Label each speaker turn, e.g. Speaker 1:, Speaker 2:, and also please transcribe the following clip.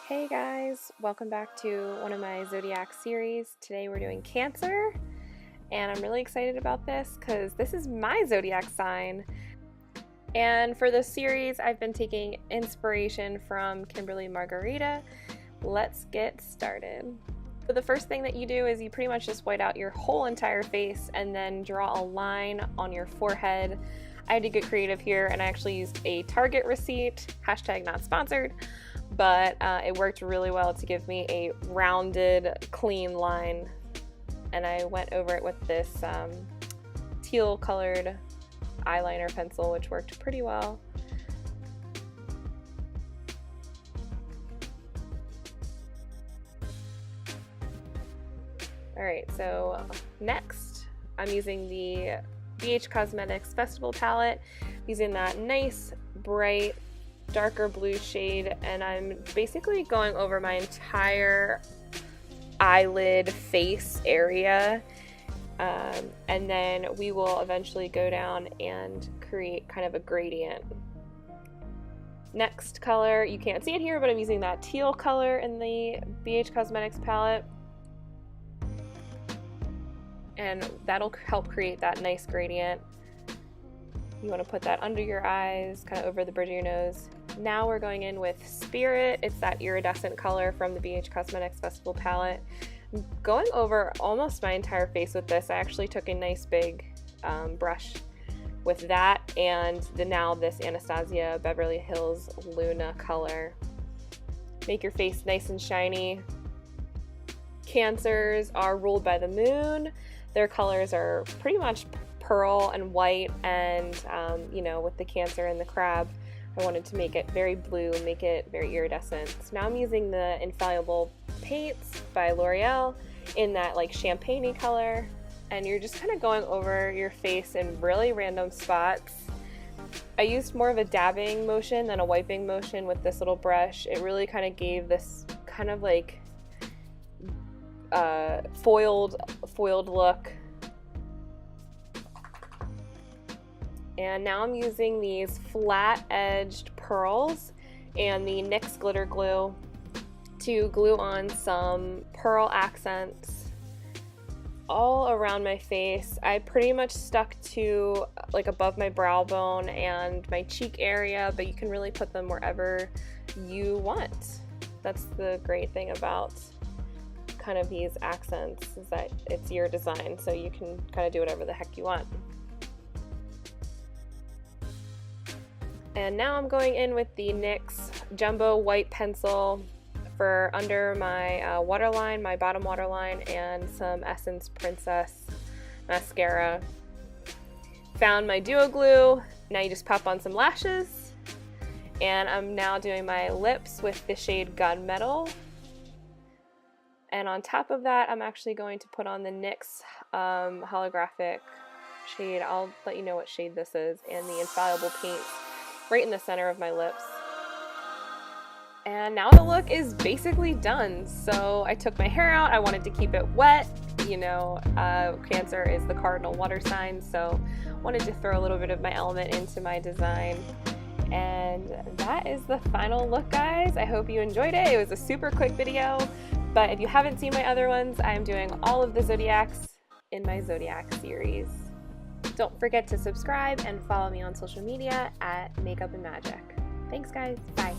Speaker 1: Hey guys, welcome back to one of my Zodiac series. Today we're doing Cancer, and I'm really excited about this because this is my Zodiac sign. And for this series, I've been taking inspiration from Kimberly Margarita. Let's get started. So the first thing that you do is you pretty much just white out your whole entire face and then draw a line on your forehead. I had to get creative here and I actually used a Target receipt, hashtag not sponsored, but it worked really well to give me a rounded, clean line. And I went over it with this teal colored eyeliner pencil, which worked pretty well. Alright, so next I'm using the BH Cosmetics Festival palette, using that nice, bright, darker blue shade, and I'm basically going over my entire eyelid face area, and then we will eventually go down and create kind of a gradient. Next color, you can't see it here, but I'm using that teal color in the BH Cosmetics palette, and that'll help create that nice gradient. You want to put that under your eyes, kind of over the bridge of your nose. Now we're going in with Spirit. It's that iridescent color from the BH Cosmetics Festival palette. I'm going over almost my entire face with this. I actually took a nice big brush with that and now this Anastasia Beverly Hills Luna color. Make your face nice and shiny. Cancers are ruled by the moon. Their colors are pretty much pearl and white, and you know, with the Cancer and the crab, I wanted to make it very blue, make it very iridescent. So now I'm using the Infallible paints by L'Oreal in that like champagne-y color, and you're just kind of going over your face in really random spots. I used more of a dabbing motion than a wiping motion with this little brush. It really kind of gave this kind of like foiled look. And now I'm using these flat-edged pearls and the NYX glitter glue to glue on some pearl accents all around my face. I pretty much stuck to like above my brow bone and my cheek area, but you can really put them wherever you want. That's the great thing about kind of these accents, is that it's your design, so you can kind of do whatever the heck you want. And now I'm going in with the NYX Jumbo White Pencil for under my waterline, my bottom waterline, and some Essence Princess mascara. Found my Duo Glue. Now you just pop on some lashes. And I'm now doing my lips with the shade Gunmetal. And on top of that, I'm actually going to put on the NYX holographic shade. I'll let you know what shade this is. And the Infallible paint right in the center of my lips. And now the look is basically done. So I took my hair out. I wanted to keep it wet. You know, Cancer is the cardinal water sign, so wanted to throw a little bit of my element into my design. And that is the final look, guys. I hope you enjoyed it. It was a super quick video, but if you haven't seen my other ones, I'm doing all of the Zodiacs in my Zodiac series. Don't forget to subscribe and follow me on social media at Makeup and Magic. Thanks, guys. Bye.